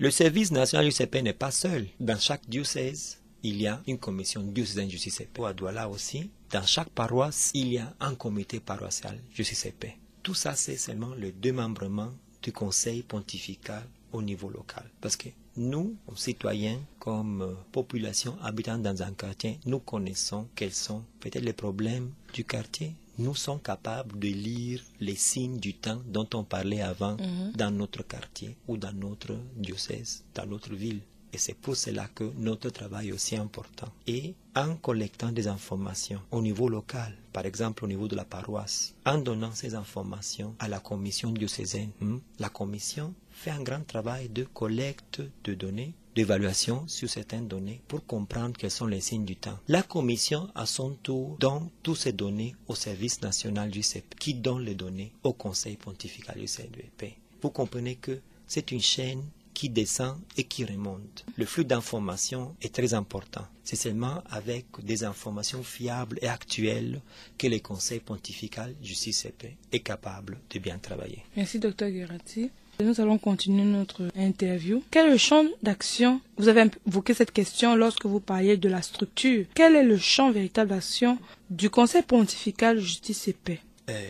Le service national du CP n'est pas seul. Dans chaque diocèse, il y a une commission diocésaine justice et paix. À Douala aussi, dans chaque paroisse, il y a un comité paroissial justice et paix. Tout ça, c'est seulement le démembrement du conseil pontifical au niveau local. Parce que nous, citoyens, comme population habitant dans un quartier, nous connaissons quels sont peut-être les problèmes du quartier. Nous sommes capables de lire les signes du temps dont on parlait avant dans notre quartier ou dans notre diocèse, dans notre ville. Et c'est pour cela que notre travail est aussi important. Et en collectant des informations au niveau local, par exemple au niveau de la paroisse, en donnant ces informations à la commission diocésaine, la commission fait un grand travail de collecte de données, d'évaluation sur certaines données pour comprendre quels sont les signes du temps. La commission, à son tour, donne toutes ces données au service national du CEP, qui donne les données au conseil pontifical du CEP. Vous comprenez que c'est une chaîne qui descend et qui remonte. Le flux d'informations est très important. C'est seulement avec des informations fiables et actuelles que le conseil pontifical justice et paix est capable de bien travailler. Merci Dr Guerati. Nous allons continuer notre interview. Quel est le champ d'action? Vous avez évoqué cette question lorsque vous parliez de la structure. Quel est le champ véritable d'action du conseil pontifical justice et paix?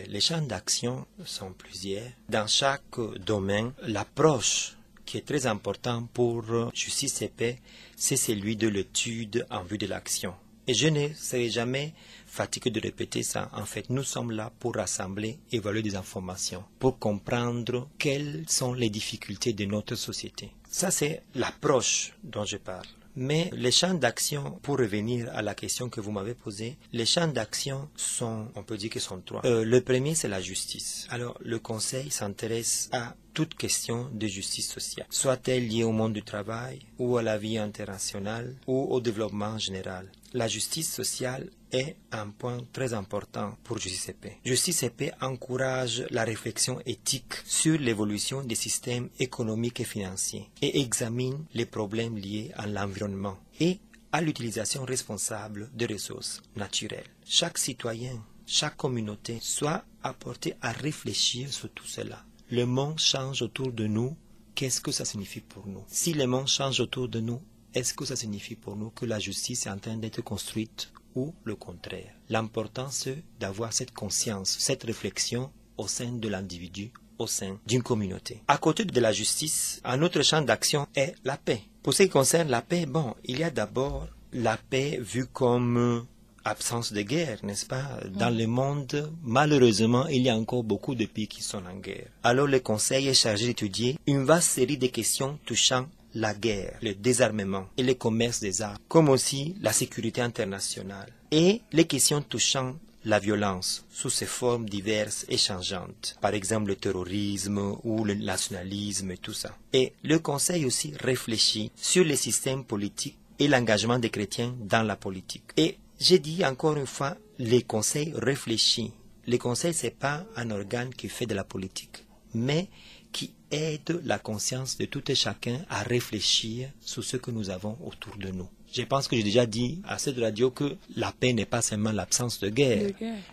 Les champs d'action sont plusieurs. Dans chaque domaine, l'approche qui est très important pour justice et paix, c'est celui de l'étude en vue de l'action. Et je ne serai jamais fatigué de répéter ça. En fait, nous sommes là pour rassembler, évaluer des informations, pour comprendre quelles sont les difficultés de notre société. Ça, c'est l'approche dont je parle. Mais les champs d'action, pour revenir à la question que vous m'avez posée, les champs d'action sont, on peut dire qu'ils sont trois. Le premier, c'est la justice. Alors, le Conseil s'intéresse à toute question de justice sociale, soit-elle liée au monde du travail, ou à la vie internationale, ou au développement général. La justice sociale est un point très important pour Justice et Paix. Justice et Paix encourage la réflexion éthique sur l'évolution des systèmes économiques et financiers et examine les problèmes liés à l'environnement et à l'utilisation responsable des ressources naturelles. Chaque citoyen, chaque communauté soit apporté à réfléchir sur tout cela. Le monde change autour de nous, qu'est-ce que ça signifie pour nous? Si le monde change autour de nous, est-ce que ça signifie pour nous que la justice est en train d'être construite ou le contraire? L'important, c'est d'avoir cette conscience, cette réflexion au sein de l'individu, au sein d'une communauté. À côté de la justice, un autre champ d'action est la paix. Pour ce qui concerne la paix, il y a d'abord la paix vue comme absence de guerre, n'est-ce pas? Dans le monde, malheureusement, il y a encore beaucoup de pays qui sont en guerre. Alors le Conseil est chargé d'étudier une vaste série de questions touchant la guerre, le désarmement et le commerce des armes, comme aussi la sécurité internationale et les questions touchant la violence sous ses formes diverses et changeantes, par exemple le terrorisme ou le nationalisme et tout ça. Et le Conseil aussi réfléchit sur les systèmes politiques et l'engagement des chrétiens dans la politique. Et j'ai dit encore une fois, le Conseil réfléchit. Le Conseil, c'est pas un organe qui fait de la politique, mais qui aide la conscience de tout et chacun à réfléchir sur ce que nous avons autour de nous. Je pense que j'ai déjà dit à cette radio que la paix n'est pas seulement l'absence de guerre.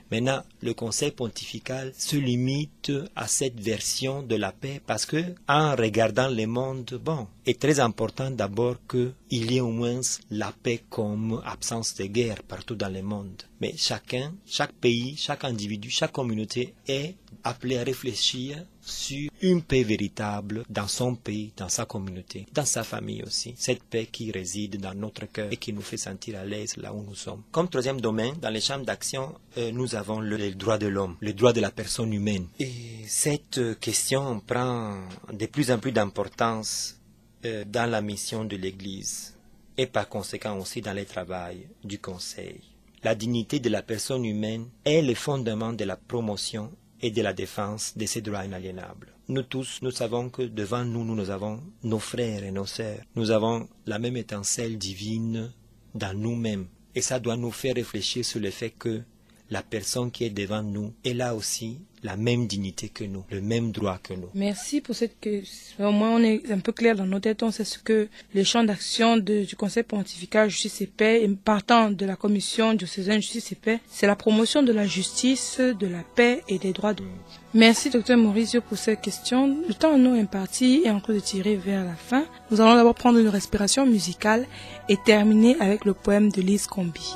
Maintenant, le Conseil pontifical se limite à cette version de la paix parce que, en regardant le monde, est très important d'abord qu'il y ait au moins la paix comme absence de guerre partout dans le monde. Mais chacun, chaque pays, chaque individu, chaque communauté est appelé à réfléchir sur une paix véritable dans son pays, dans sa communauté, dans sa famille aussi. Cette paix qui réside dans notre cœur et qui nous fait sentir à l'aise là où nous sommes. Comme troisième domaine, dans les champs d'action, nous avons le droit de l'homme, le droit de la personne humaine. Et cette question prend de plus en plus d'importance dans la mission de l'Église et par conséquent aussi dans le travail du Conseil. La dignité de la personne humaine est le fondement de la promotion et de la défense de ces droits inaliénables. Nous tous, nous savons que devant nous, nous avons nos frères et nos sœurs. Nous avons la même étincelle divine dans nous-mêmes. Et ça doit nous faire réfléchir sur le fait que la personne qui est devant nous est là aussi la même dignité que nous, le même droit que nous. Merci pour cette question. Au moins, on est un peu clair dans nos têtes. On sait ce que les champs d'action du Conseil pontifical Justice et Paix, et partant de la Commission diocésaine Justice et Paix, c'est la promotion de la justice, de la paix et des droits de l'homme. Merci, Dr Mauricio, pour cette question. Le temps nous imparti est en train de tirer vers la fin. Nous allons d'abord prendre une respiration musicale et terminer avec le poème de Lise Combi.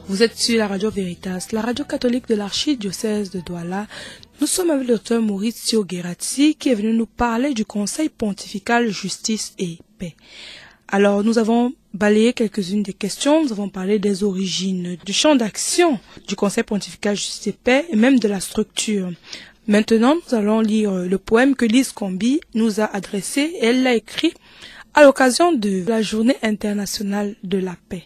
Vous êtes sur la radio Veritas, la radio catholique de l'archidiocèse de Douala. Nous sommes avec le Dr Maurizio Gherazzi qui est venu nous parler du Conseil pontifical Justice et Paix. Alors, nous avons balayé quelques-unes des questions, nous avons parlé des origines, du champ d'action du Conseil pontifical Justice et Paix et même de la structure. Maintenant, nous allons lire le poème que Lise Combi nous a adressé. Elle l'a écrit à l'occasion de la Journée internationale de la paix.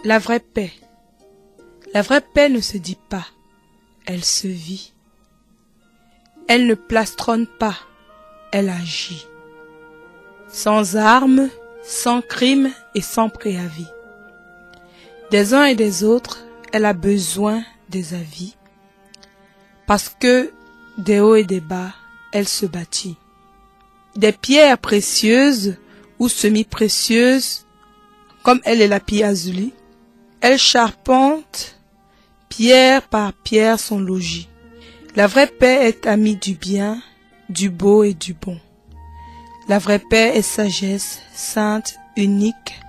La vraie paix. La vraie paix ne se dit pas, elle se vit. Elle ne plastronne pas, elle agit. Sans armes, sans crime et sans préavis. Des uns et des autres, elle a besoin des avis. Parce que des hauts et des bas, elle se bâtit. Des pierres précieuses ou semi-précieuses, comme elle est lapis lazuli, elle charpente, pierre par pierre, son logis. La vraie paix est amie du bien, du beau et du bon. La vraie paix est sagesse, sainte, unique,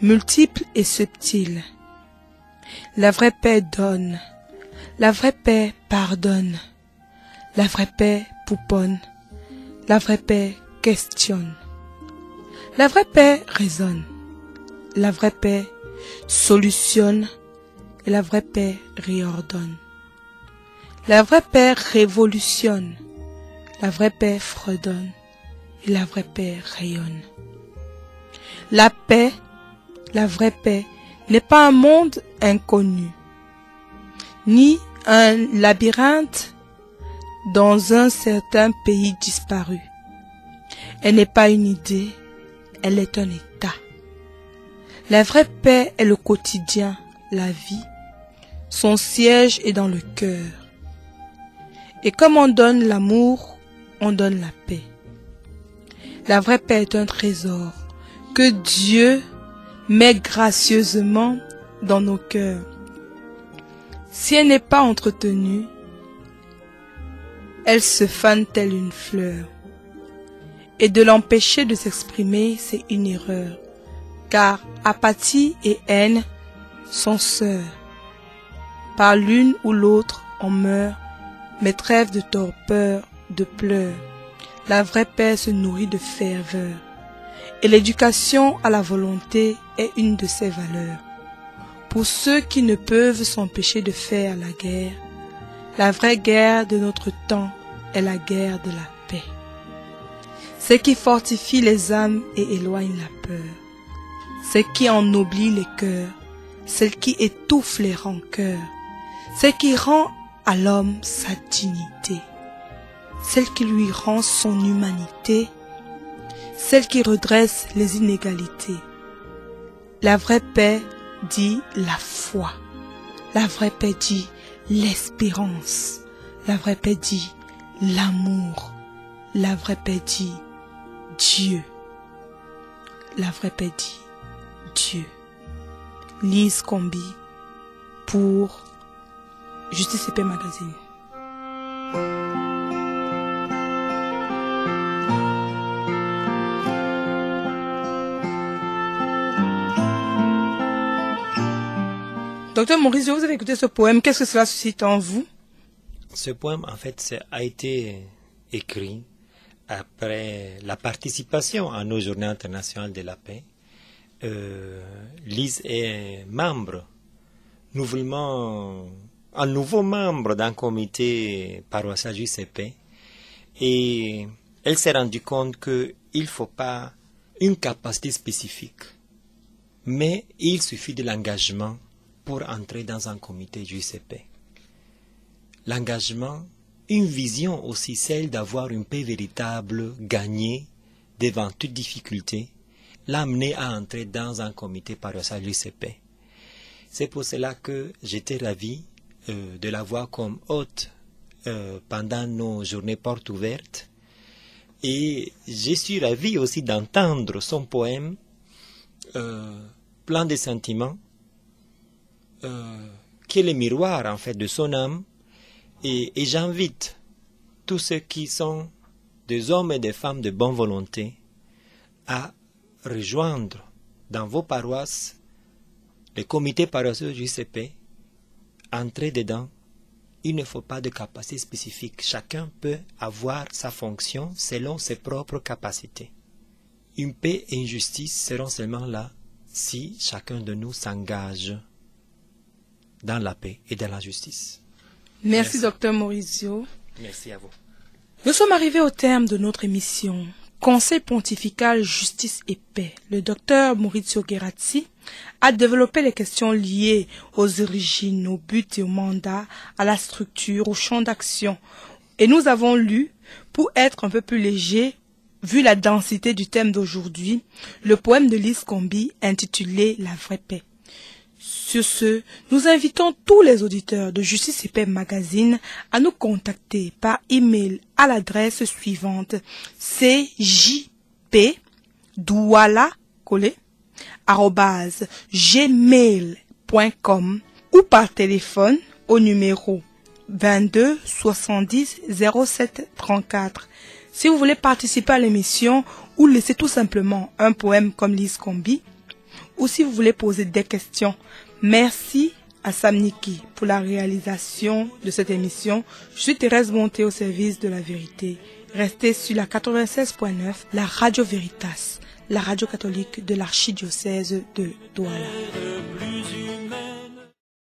multiple et subtile. La vraie paix donne. La vraie paix pardonne. La vraie paix pouponne. La vraie paix questionne. La vraie paix raisonne. La vraie paix solutionne et la vraie paix réordonne. La vraie paix révolutionne, la vraie paix fredonne et la vraie paix rayonne. La paix, la vraie paix, n'est pas un monde inconnu, ni un labyrinthe dans un certain pays disparu. Elle n'est pas une idée, elle est un état. La vraie paix est le quotidien, la vie. Son siège est dans le cœur. Et comme on donne l'amour, on donne la paix. La vraie paix est un trésor que Dieu met gracieusement dans nos cœurs. Si elle n'est pas entretenue, elle se fane telle une fleur. Et de l'empêcher de s'exprimer, c'est une erreur. Car apathie et haine sont sœurs. Par l'une ou l'autre, on meurt, mais trêve de torpeur, de pleurs. La vraie paix se nourrit de ferveur. Et l'éducation à la volonté est une de ses valeurs. Pour ceux qui ne peuvent s'empêcher de faire la guerre, la vraie guerre de notre temps est la guerre de la paix. Ce qui fortifie les âmes et éloigne la peur. Celle qui ennoblit les cœurs, celle qui étouffe les rancœurs, celle qui rend à l'homme sa dignité, celle qui lui rend son humanité, celle qui redresse les inégalités. La vraie paix dit la foi, la vraie paix dit l'espérance, la vraie paix dit l'amour, la vraie paix dit Dieu, la vraie paix dit Dieu. Lise Combi pour Justice et Paix Magazine. Docteur Mauricio, vous avez écouté ce poème, qu'est-ce que cela suscite en vous? Ce poème, en fait, a été écrit après la participation à nos Journées internationales de la paix. Lise est membre, un nouveau membre d'un comité paroissial Justice et Paix, et elle s'est rendue compte qu'il ne faut pas une capacité spécifique, mais il suffit de l'engagement pour entrer dans un comité JCP. L'engagement, une vision aussi, celle d'avoir une paix véritable, gagnée devant toute difficulté, l'a amené à entrer dans un comité paroissial JCP. C'est pour cela que j'étais ravi de l'avoir comme hôte pendant nos journées portes ouvertes. Et je suis ravi aussi d'entendre son poème Plein de sentiments, qui est le miroir en fait de son âme. Et j'invite tous ceux qui sont des hommes et des femmes de bonne volonté à rejoindre dans vos paroisses les comités paroissiaux JCP. Entrez dedans. Il ne faut pas de capacité spécifique. Chacun peut avoir sa fonction selon ses propres capacités. Une paix et une justice seront seulement là si chacun de nous s'engage dans la paix et dans la justice. Merci, Dr Mauricio. Merci à vous. Nous sommes arrivés au terme de notre émission. Conseil pontifical Justice et Paix. Le Dr Maurizio Gherazzi a développé les questions liées aux origines, au but et au mandat, à la structure, au champ d'action. Et nous avons lu, pour être un peu plus léger, vu la densité du thème d'aujourd'hui, le poème de Lise Combi intitulé La vraie paix. Sur ce, nous invitons tous les auditeurs de Justice et Paix Magazine à nous contacter par email à l'adresse suivante cjpdouala@gmail.com ou par téléphone au numéro 22 70 07 34. Si vous voulez participer à l'émission ou laisser tout simplement un poème comme Lise Combi, ou si vous voulez poser des questions, merci à Sam Niki pour la réalisation de cette émission. Je suis Thérèse Monté au service de la vérité. Restez sur la 96.9, la Radio Veritas, la radio catholique de l'archidiocèse de Douala.